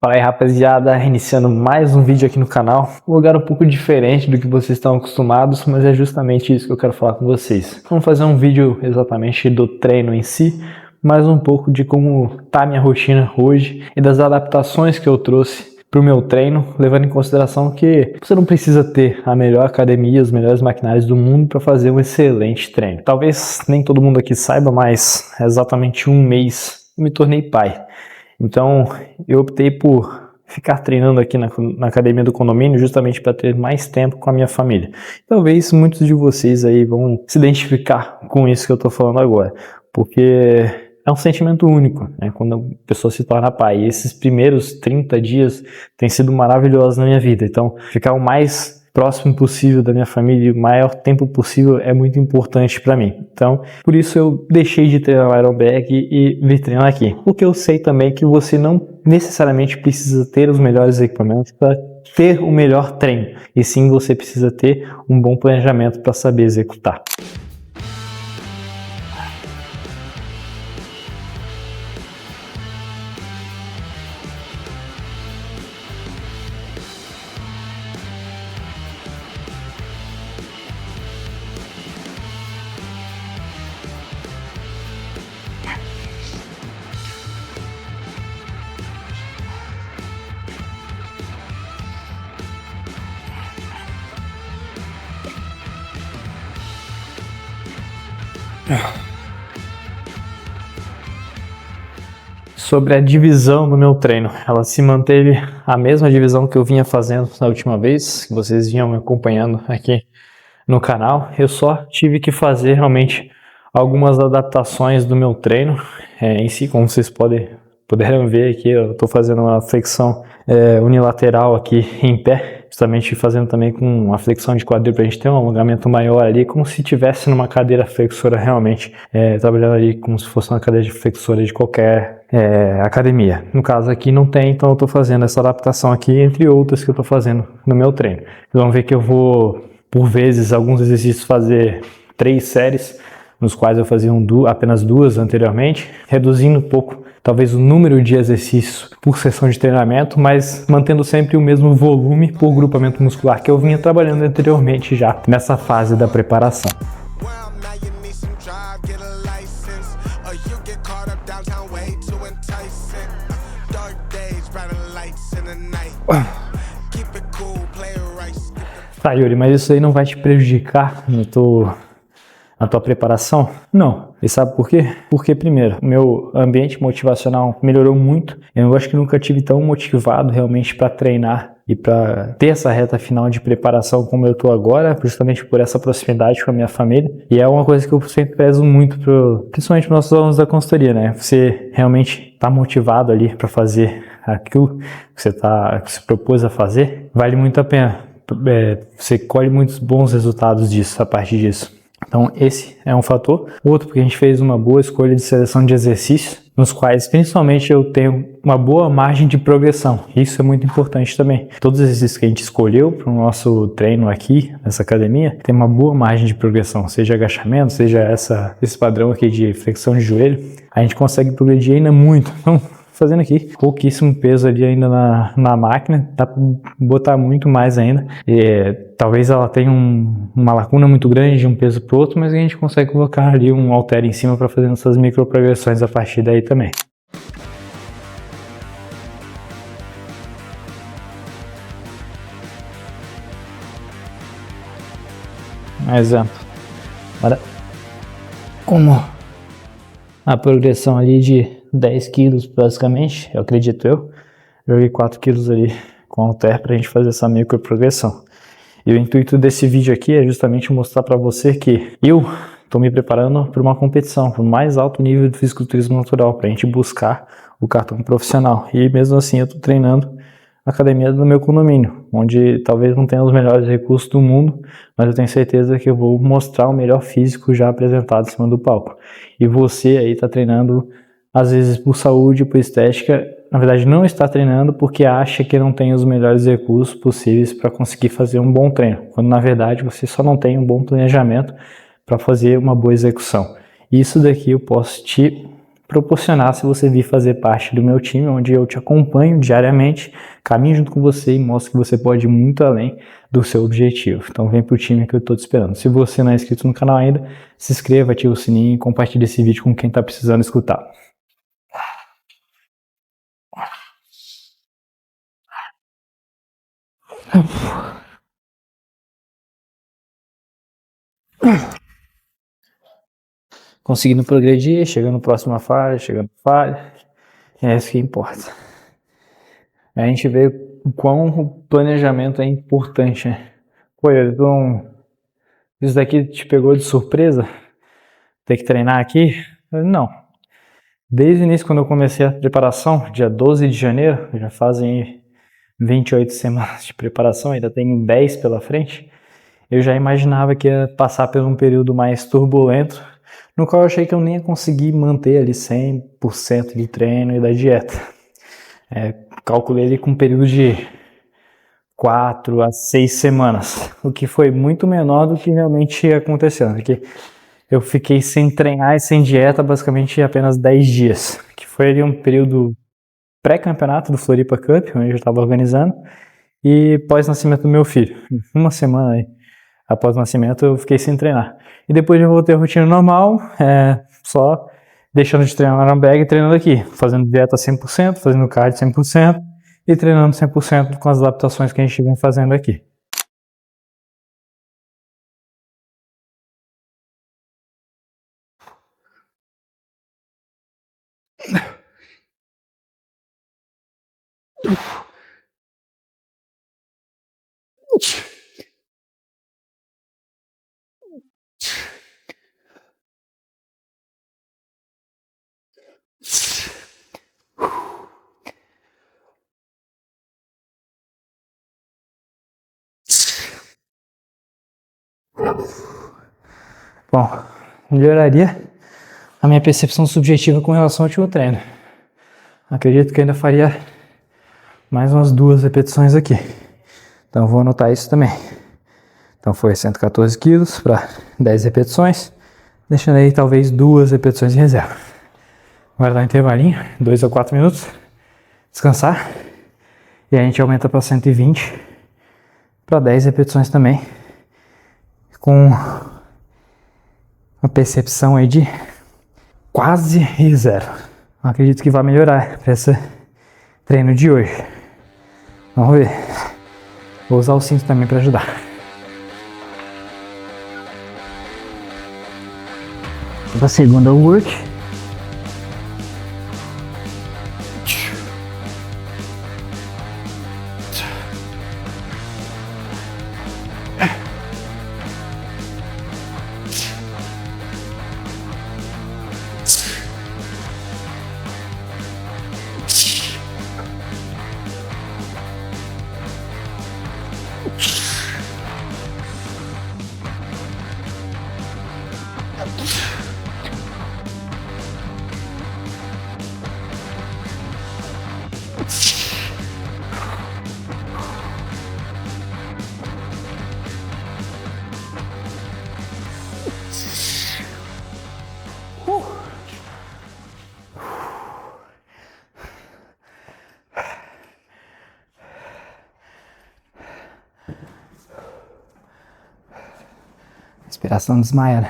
Fala aí, rapaziada, iniciando mais um vídeo aqui no canal, um lugar um pouco diferente do que vocês estão acostumados, mas é justamente isso que eu quero falar com vocês. Vamos fazer um vídeo exatamente do treino em si, mas um pouco de como tá a minha rotina hoje e das adaptações que eu trouxe para o meu treino, levando em consideração que você não precisa ter a melhor academia, os melhores maquinários do mundo para fazer um excelente treino. Talvez nem todo mundo aqui saiba, mas há exatamente um mês eu me tornei pai. Então eu optei por ficar treinando aqui na academia do condomínio justamente para ter mais tempo com a minha família. Talvez muitos de vocês aí vão se identificar com isso que eu estou falando agora, porque é um sentimento único, né? Quando a pessoa se torna pai. E esses primeiros 30 dias têm sido maravilhosos na minha vida. Então ficar o mais próximo possível da minha família e o maior tempo possível é muito importante para mim. Então, por isso eu deixei de treinar aeroback e vim treinar aqui. Porque eu sei também que você não necessariamente precisa ter os melhores equipamentos para ter o melhor treino. E sim, você precisa ter um bom planejamento para saber executar. Sobre a divisão do meu treino, ela se manteve a mesma divisão que eu vinha fazendo na última vez, que vocês vinham me acompanhando aqui no canal. Eu só tive que fazer realmente algumas adaptações do meu treino em si, como vocês puderam ver aqui, eu estou fazendo uma flexão unilateral aqui em pé, justamente fazendo também com uma flexão de quadril para a gente ter um alongamento maior ali, como se estivesse numa cadeira flexora realmente, trabalhando ali como se fosse uma cadeira de flexora de qualquer academia. No caso aqui não tem, então eu estou fazendo essa adaptação aqui, entre outras que eu estou fazendo no meu treino. Vocês vão ver que eu vou, por vezes, alguns exercícios fazer 3 séries, nos quais eu fazia apenas 2 anteriormente, reduzindo um pouco, talvez, o número de exercícios por sessão de treinamento, mas mantendo sempre o mesmo volume por grupamento muscular que eu vinha trabalhando anteriormente já nessa fase da preparação. Tá, Yuri, mas isso aí não vai te prejudicar na tua preparação? Não. E sabe por quê? Porque, primeiro, o meu ambiente motivacional melhorou muito. Eu acho que nunca tive tão motivado realmente para treinar e para ter essa reta final de preparação como eu estou agora, justamente por essa proximidade com a minha família. E é uma coisa que eu sempre prezo muito, principalmente para os nossos alunos da consultoria, né? Você realmente está motivado ali para fazer aquilo que você se propôs a fazer, vale muito a pena. Você colhe muitos bons resultados disso, a partir disso. Então esse é um fator. Outro, porque a gente fez uma boa escolha de seleção de exercícios, nos quais principalmente eu tenho uma boa margem de progressão. Isso é muito importante também. Todos os exercícios que a gente escolheu para o nosso treino aqui, nessa academia, tem uma boa margem de progressão, seja agachamento, seja esse padrão aqui de flexão de joelho. A gente consegue progredir ainda muito. Então, fazendo aqui pouquíssimo peso ali ainda na máquina, dá para botar muito mais ainda. Talvez ela tenha uma lacuna muito grande de um peso para o outro, mas a gente consegue colocar ali um halter em cima para fazer essas micro progressões a partir daí também. Um exemplo. Agora, como a progressão ali de 10 quilos basicamente, eu acredito joguei 4 quilos ali com halter para a gente fazer essa micro progressão. E o intuito desse vídeo aqui é justamente mostrar para você que eu estou me preparando para uma competição, para o mais alto nível de fisiculturismo natural, para a gente buscar o cartão profissional. E mesmo assim eu estou treinando na academia do meu condomínio, onde talvez não tenha os melhores recursos do mundo, mas eu tenho certeza que eu vou mostrar o melhor físico já apresentado em cima do palco. E você aí está treinando, às vezes por saúde, por estética, na verdade não está treinando porque acha que não tem os melhores recursos possíveis para conseguir fazer um bom treino, quando na verdade você só não tem um bom planejamento para fazer uma boa execução. Isso daqui eu posso te proporcionar se você vir fazer parte do meu time, onde eu te acompanho diariamente, caminho junto com você e mostro que você pode ir muito além do seu objetivo. Então vem pro time que eu tô te esperando. Se você não é inscrito no canal ainda, se inscreva, ativa o sininho e compartilhe esse vídeo com quem tá precisando escutar. Conseguindo progredir, chegando na próxima falha, chegando na falha, é isso que importa. A gente vê o quão o planejamento é importante, né? Pô, então, isso daqui te pegou de surpresa? Ter que treinar aqui? Não. Desde o início, quando eu comecei a preparação, dia 12 de janeiro, já fazem 28 semanas de preparação, ainda tenho 10 pela frente, eu já imaginava que ia passar por um período mais turbulento, no qual eu achei que eu nem ia conseguir manter ali 100% de treino e da dieta. Calculei ele com um período de 4 a 6 semanas, o que foi muito menor do que realmente aconteceu, porque eu fiquei sem treinar e sem dieta basicamente apenas 10 dias, que foi ali um período pré-campeonato do Floripa Cup, onde eu estava organizando, e pós-nascimento do meu filho. Uma semana aí, após o nascimento, eu fiquei sem treinar. E depois eu voltei à rotina normal, só deixando de treinar na bag e treinando aqui, fazendo dieta 100%, fazendo cardio 100% e treinando 100% com as adaptações que a gente vem fazendo aqui. Bom, melhoraria a minha percepção subjetiva com relação ao último treino. Acredito que ainda faria mais umas 2 repetições aqui. Então vou anotar isso também. Então foi 114 quilos para 10 repetições, deixando aí talvez 2 repetições de reserva. Agora dá um intervalinho, 2 a 4 minutos, descansar, e a gente aumenta para 120, para 10 repetições também, com uma percepção aí de quase zero. Acredito que vai melhorar para esse treino de hoje. Vamos ver. Vou usar o cinto também para ajudar. Da segunda work. Respiração desmaiada.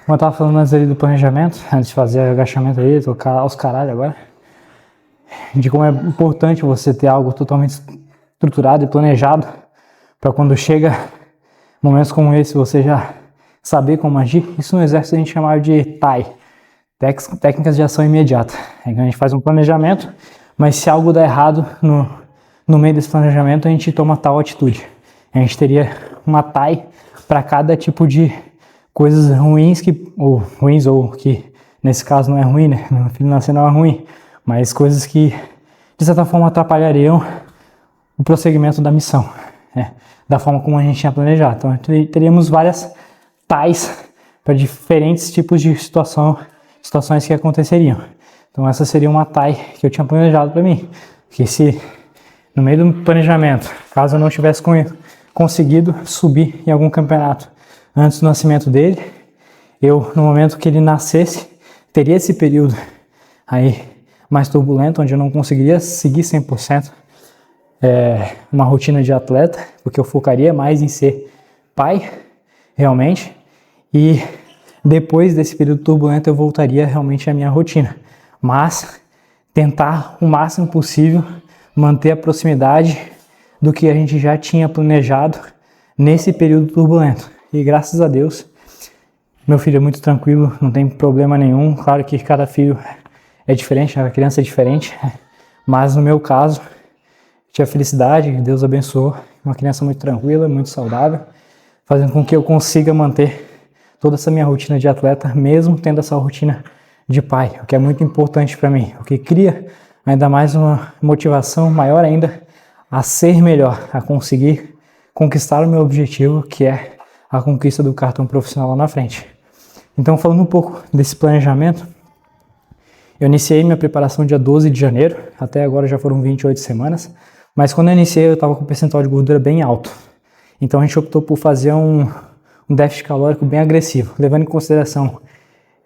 Como eu tava falando antes ali do planejamento, antes de fazer agachamento aí, tocar aos caralho agora, de como é importante você ter algo totalmente estruturado e planejado, para quando chega momentos como esse, você já saber como agir. Isso no exército a gente chamava de TAI, técnicas de ação imediata. A gente faz um planejamento, mas se algo der errado no meio desse planejamento, a gente toma tal atitude. A gente teria uma TAI para cada tipo de coisas ruins ou que nesse caso não é ruim, né? Meu filho nascer não é ruim, mas coisas que de certa forma atrapalhariam o prosseguimento da missão, né? Da forma como a gente tinha planejado. Então teríamos várias TAIs para diferentes tipos de situações que aconteceriam. Então essa seria uma TAI que eu tinha planejado para mim, que se no meio do planejamento, caso eu não tivesse conseguido subir em algum campeonato antes do nascimento dele, eu, no momento que ele nascesse, teria esse período aí mais turbulento, onde eu não conseguiria seguir 100% uma rotina de atleta, porque eu focaria mais em ser pai, realmente, e depois desse período turbulento eu voltaria realmente à minha rotina, mas tentar o máximo possível manter a proximidade do que a gente já tinha planejado nesse período turbulento. E graças a Deus, meu filho é muito tranquilo, não tem problema nenhum. Claro que cada filho é diferente, cada criança é diferente, mas no meu caso, tive a felicidade, Deus abençoou, uma criança muito tranquila, muito saudável, fazendo com que eu consiga manter toda essa minha rotina de atleta, mesmo tendo essa rotina de pai, o que é muito importante para mim, o que cria ainda mais uma motivação maior ainda a ser melhor, a conseguir conquistar o meu objetivo, que é a conquista do cartão profissional lá na frente. Então, falando um pouco desse planejamento, eu iniciei minha preparação dia 12 de janeiro, até agora já foram 28 semanas, mas quando eu iniciei eu estava com um percentual de gordura bem alto. Então a gente optou por fazer um déficit calórico bem agressivo, levando em consideração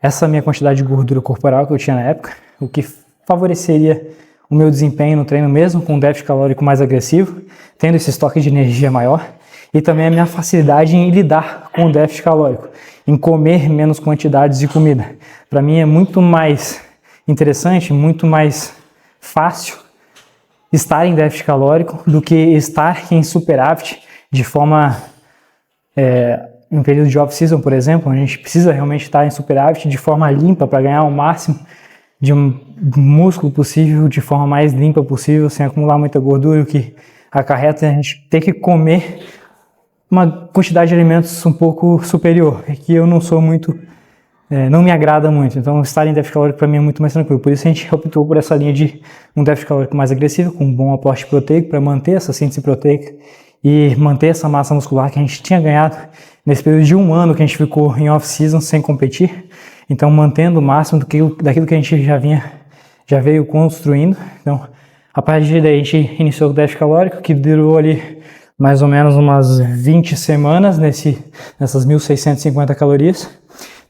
essa minha quantidade de gordura corporal que eu tinha na época, o que favoreceria o meu desempenho no treino mesmo com um déficit calórico mais agressivo, tendo esse estoque de energia maior, e também a minha facilidade em lidar com o déficit calórico, em comer menos quantidades de comida. Para mim é muito mais interessante, muito mais fácil estar em déficit calórico do que estar em superávit de forma, em período de off-season, por exemplo, a gente precisa realmente estar em superávit de forma limpa para ganhar o máximo de um músculo possível, de forma mais limpa possível, sem acumular muita gordura, o que acarreta a gente ter que comer uma quantidade de alimentos um pouco superior, que eu não sou muito, não me agrada muito. Então estar em déficit calórico para mim é muito mais tranquilo. Por isso a gente optou por essa linha de um déficit calórico mais agressivo, com um bom aporte proteico, para manter essa síntese proteica e manter essa massa muscular que a gente tinha ganhado nesse período de um ano que a gente ficou em off-season sem competir. Então mantendo o máximo daquilo que a gente já veio construindo. Então a partir daí a gente iniciou o déficit calórico, que durou ali mais ou menos umas 20 semanas nessas 1.650 calorias.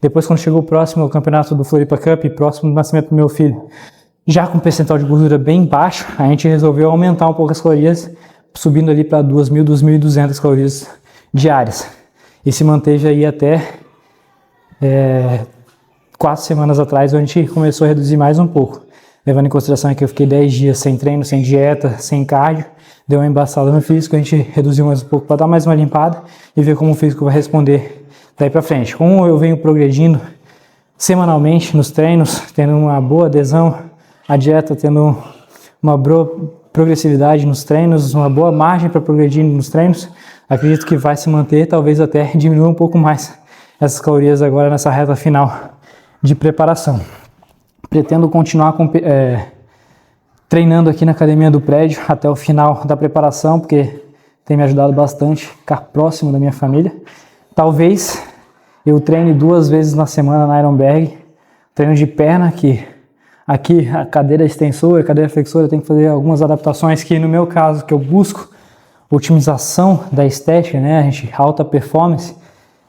Depois, quando chegou próximo ao campeonato do Floripa Cup, próximo do nascimento do meu filho, já com um percentual de gordura bem baixo, a gente resolveu aumentar um pouco as calorias, subindo ali para 2.000, 2.200 calorias diárias. E se manteve aí até 4 semanas atrás, onde a gente começou a reduzir mais um pouco. Levando em consideração que eu fiquei 10 dias sem treino, sem dieta, sem cardio, deu uma embaçada no físico, a gente reduziu mais um pouco para dar mais uma limpada e ver como o físico vai responder daí para frente. Como eu venho progredindo semanalmente nos treinos, tendo uma boa adesão à dieta, tendo uma boa progressividade nos treinos, uma boa margem para progredir nos treinos, acredito que vai se manter, talvez até diminua um pouco mais essas calorias agora nessa reta final de preparação. Pretendo continuar treinando aqui na academia do prédio até o final da preparação, porque tem me ajudado bastante ficar próximo da minha família. Talvez eu treine 2 vezes na semana na Ironberg, treino de perna, que aqui a cadeira extensora, a cadeira flexora tem que fazer algumas adaptações que no meu caso, que eu busco otimização da estética, né, a gente alta performance,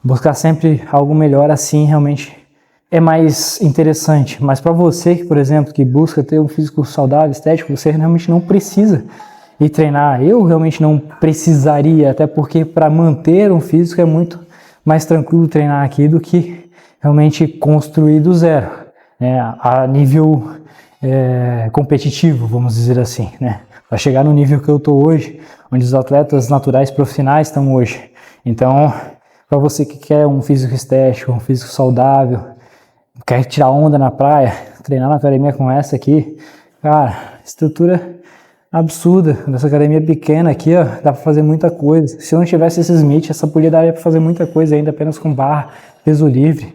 buscar sempre algo melhor assim realmente é mais interessante. Mas para você, por exemplo, que busca ter um físico saudável, estético, você realmente não precisa ir treinar. Eu realmente não precisaria, até porque para manter um físico é muito mais tranquilo treinar aqui do que realmente construir do zero, né, a nível competitivo, vamos dizer assim, né, para chegar no nível que eu estou hoje, onde os atletas naturais profissionais estão hoje. Então, para você que quer um físico estético, um físico saudável, quer tirar onda na praia, treinar na academia com essa aqui, cara, estrutura absurda, nessa academia pequena aqui, ó, dá pra fazer muita coisa. Se eu não tivesse esses Smith, essa polia daria pra fazer muita coisa ainda, apenas com barra, peso livre.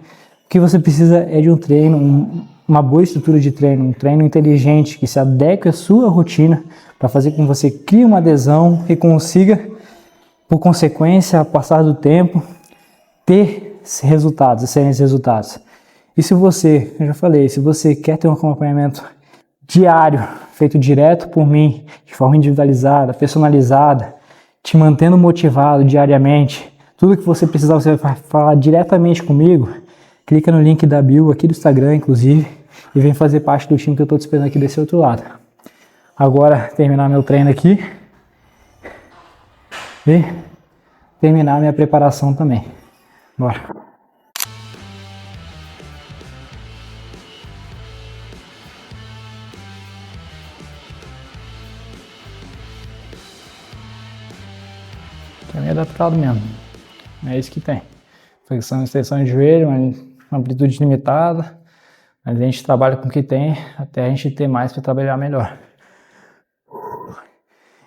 O que você precisa é de um treino, uma boa estrutura de treino, um treino inteligente, que se adeque à sua rotina, para fazer com que você crie uma adesão e consiga, por consequência, ao passar do tempo, ter resultados, excelentes resultados. E se você, eu já falei, se você quer ter um acompanhamento diário, feito direto por mim, de forma individualizada, personalizada, te mantendo motivado diariamente, tudo que você precisar, você vai falar diretamente comigo, clica no link da bio aqui do Instagram, inclusive, e vem fazer parte do time que eu tô te esperando aqui desse outro lado. Agora, terminar meu treino aqui e terminar minha preparação também. Bora! É meio adaptado mesmo. É isso que tem. Flexão e extensão de joelho, uma amplitude limitada. Mas a gente trabalha com o que tem até a gente ter mais para trabalhar melhor.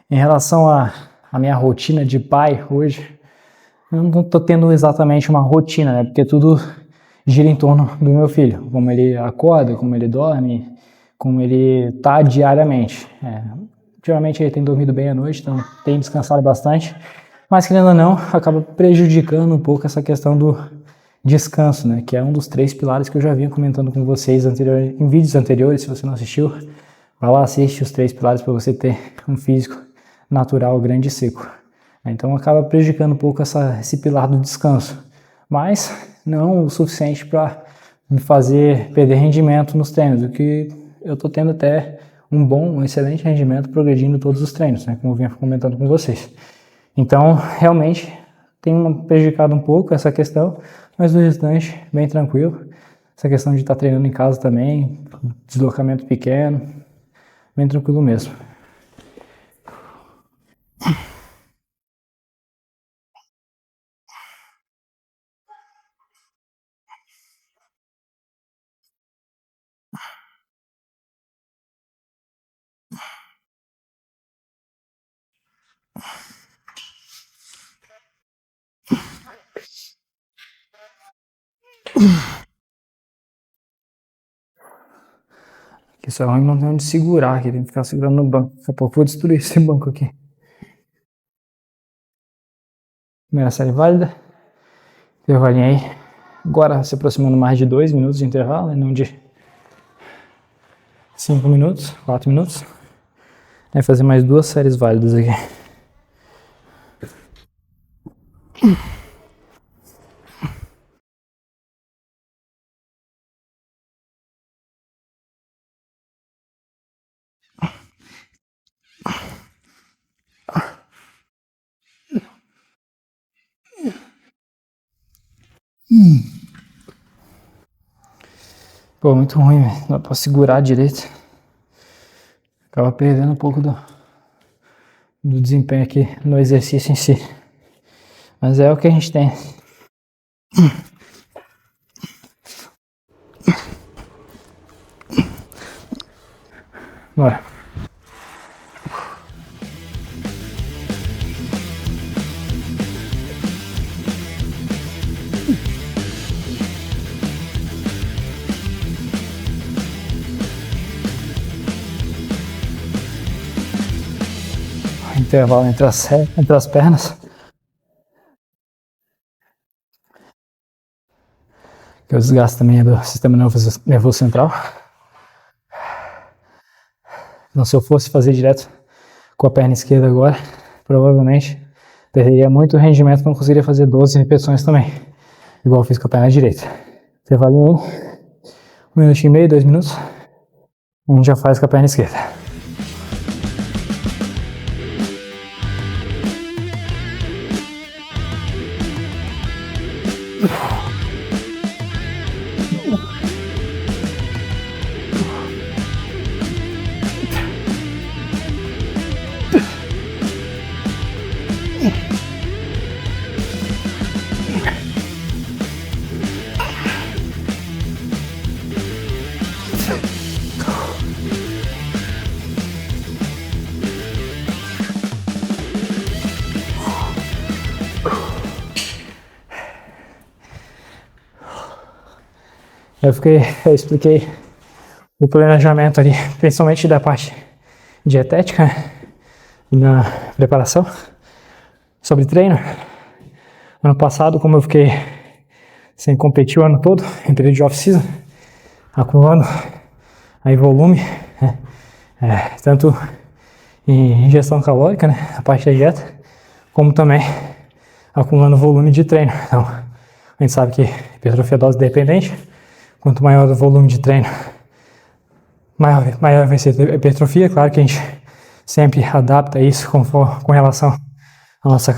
Em relação à minha rotina de pai hoje, eu não estou tendo exatamente uma rotina, né? Porque tudo gira em torno do meu filho. Como ele acorda, como ele dorme, como ele está diariamente. Ultimamente ele tem dormido bem à noite, então tem descansado bastante. Mas, querendo ou não, acaba prejudicando um pouco essa questão do descanso, né? Que é um dos 3 pilares que eu já vinha comentando com vocês em vídeos anteriores. Se você não assistiu, vai lá, assiste os 3 pilares para você ter um físico natural, grande e seco. Então acaba prejudicando um pouco esse pilar do descanso. Mas não o suficiente para me fazer perder rendimento nos treinos, o que eu estou tendo até um excelente rendimento progredindo todos os treinos, né? Como eu vinha comentando com vocês. Então, realmente, tem prejudicado um pouco essa questão, mas o restante, bem tranquilo. Essa questão de estar treinando em casa também, deslocamento pequeno, bem tranquilo mesmo. Isso é ruim, não tem onde segurar aqui, tem que ficar segurando no banco. Daqui a pouco eu vou destruir esse banco aqui. Primeira série válida. Intervalinho aí. Agora se aproximando mais de 2 minutos de intervalo, não de 5 minutos, 4 minutos. Vai fazer mais 2 séries válidas aqui. Pô, muito ruim, velho. Não dá pra segurar direito. Acaba perdendo um pouco do desempenho aqui no exercício em si. Mas é o que a gente tem. Bora. Intervalo entre as pernas. Que o desgaste também é do sistema nervoso central. Então, se eu fosse fazer direto com a perna esquerda agora, provavelmente perderia muito rendimento, não conseguiria fazer 12 repetições também, igual eu fiz com a perna direita. Intervalo 1 minutinho e meio, 2 minutos, a gente já faz com a perna esquerda. Eu expliquei o planejamento ali, principalmente da parte dietética, né, na preparação, sobre treino. Ano passado, como eu fiquei sem competir o ano todo, em período de off-season, acumulando aí volume, tanto em ingestão calórica, né, a parte da dieta, como também acumulando volume de treino. Então, a gente sabe que hipertrofia dose dependente, quanto maior o volume de treino, maior vai ser a hipertrofia. Claro que a gente sempre adapta isso com relação à nossa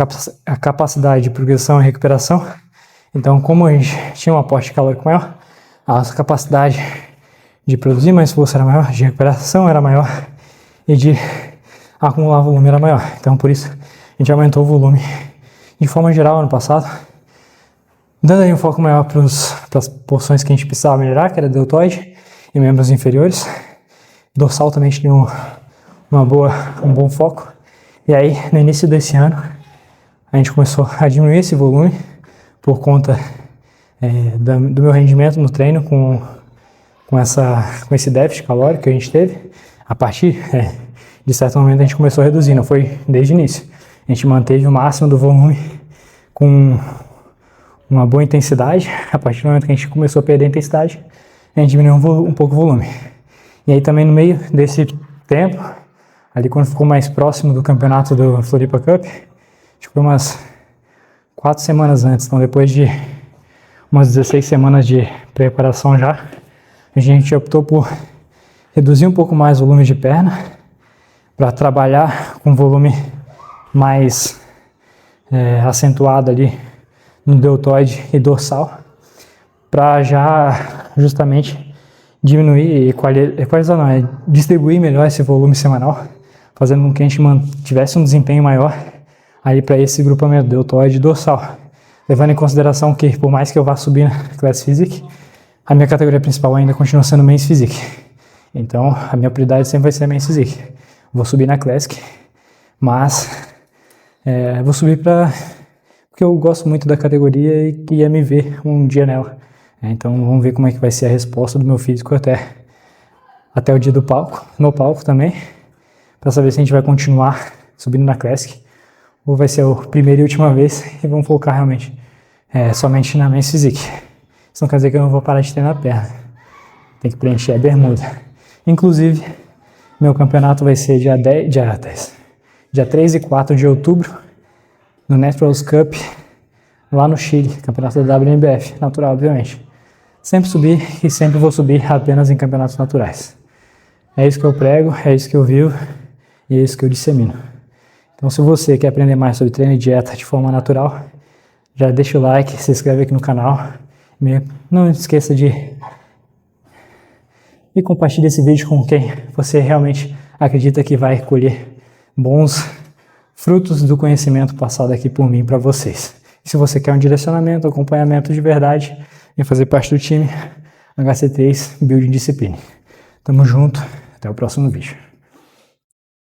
capacidade de progressão e recuperação. Então, como a gente tinha um aporte calórico maior, a nossa capacidade de produzir mais força era maior, de recuperação era maior e de acumular volume era maior. Então, por isso, a gente aumentou o volume de forma geral ano passado, dando aí um foco maior para as porções que a gente precisava melhorar, que era deltoide e membros inferiores. Dorsal também tinha um bom foco. E aí, no início desse ano, a gente começou a diminuir esse volume por conta do meu rendimento no treino com esse déficit calórico que a gente teve. A partir de certo momento a gente começou a reduzir, não foi desde o início. A gente manteve o máximo do volume com uma boa intensidade. A partir do momento que a gente começou a perder a intensidade, a gente diminuiu um pouco o volume. E aí também no meio desse tempo, ali quando ficou mais próximo do campeonato do Floripa Cup, acho que foi umas 4 semanas antes, então depois de umas 16 semanas de preparação já, a gente optou por reduzir um pouco mais o volume de perna para trabalhar com volume mais acentuado ali no deltoide e dorsal, para já justamente diminuir e distribuir melhor esse volume semanal, fazendo com que a gente tivesse um desempenho maior aí para esse grupamento deltoide e dorsal, levando em consideração que por mais que eu vá subir na Class Physique, a minha categoria principal ainda continua sendo Men's Physique. Então a minha prioridade sempre vai ser Men's Physique. Vou subir na Classic, mas vou subir porque eu gosto muito da categoria e queria me ver um dia nela. Então vamos ver como é que vai ser a resposta do meu físico até o dia do palco, no palco também, para saber se a gente vai continuar subindo na Classic ou vai ser a primeira e última vez e vamos focar realmente somente na Men's Physique. Isso não quer dizer que eu não vou parar de treinar a perna. Tem que preencher a bermuda. Inclusive, meu campeonato vai ser dia 3 e 4 de outubro, no Naturals Cup, lá no Chile, campeonato da WNBF, natural, obviamente. Sempre subi e sempre vou subir apenas em campeonatos naturais. É isso que eu prego, é isso que eu vivo e é isso que eu dissemino. Então, se você quer aprender mais sobre treino e dieta de forma natural, já deixa o like, se inscreve aqui no canal. Não esqueça de compartilhar esse vídeo com quem você realmente acredita que vai colher bons frutos do conhecimento passado aqui por mim para vocês. E se você quer um direcionamento, acompanhamento de verdade e fazer parte do time HC3 Building Discipline. Tamo junto, até o próximo vídeo.